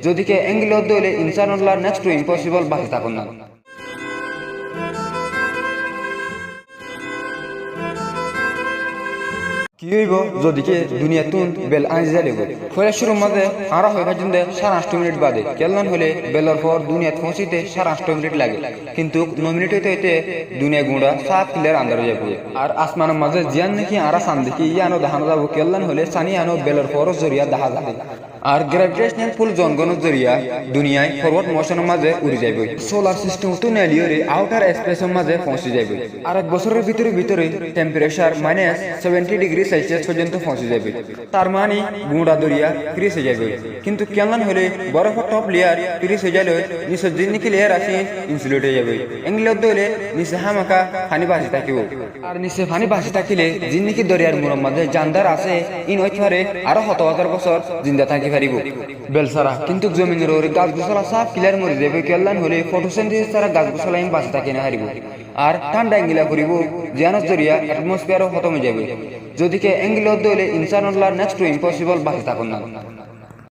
যদিকে এঙ্গিলত দলে ইনসানুল্লাহ next to impossible বাকি থাকুন না। কি হইব যদিকে দুনিয়া তুন বেল আইজা লেব ফলে শুরুর মাঝে আরা হয়ে গেছেন 8.5 মিনিট বাদে কেলন হলে বেলার পর দুনিয়া পৌঁছিতে 8.5 মিনিট লাগে, কিন্তু 9 মিনিট হইতে হইতে দুনিয়া গুঁড়া সাফ ক্লিয়ার আন্দার হয়ে যাবে। আর আসমানের মাঝে জিয়ান নাকি আরা সান দেখি ইয়ানো দেখানো যাবো কেলন হলে সানি আনো বেলার পর জরিয়া দেখা যাবে। আর গ্র্যাভিটেশনাল পুল জনগণের জরিয়া দুনিয়ায় ফরওয়ার্ড মোশনের মাঝে উড়ে যাবে, সোলার সিস্টেম তো নেলিয়রে আউটার স্পেসের মাঝে পৌঁছে যাবে। আর এক বছরের ভিতরে টেম্পারেচার -70°C পর্যন্ত পৌঁছে যাবে। তার মানে গুঁড়া দরিয়া ফ্রিজ হয়ে যাবে। কিন্তু কেমন হলে বরফের টপ লেয়ার ফ্রিজ হয়ে গেলে নিচের যে নাকি লেয়ার আছে ইনসুলেট হয়ে যাবে। এগুলোর দলে নিচে হামাকা পানি বাঁচি থাকিব। আর নিচে পানি বাঁচি থাকিলে যে নাকি দরিয়ার মুড়ের মধ্যে জানদার আছে ইন হইতে আরো 1,000 বছর জিন্দা থাকি পারিব বেলসারা। কিন্তু জমিনের ওরে গাছ গোছলা সাফ ক্লিয়ার মরে যাবে কেল্লান হলে ফটোসিনথেসিস ছাড়া গাছ গোছলা আমি বাঁচি থাকি না হারিব। আর ঠান্ডা এঙ্গিলা করিব জিয়ানোর জরিয়া অ্যাটমসফিয়ারও খতম হয়ে যাবে। যদিকে এঙ্গিলত দলে ইনসানুল্লাহ নেক্সট টু ইম্পসিবল বাকি থাকুন না।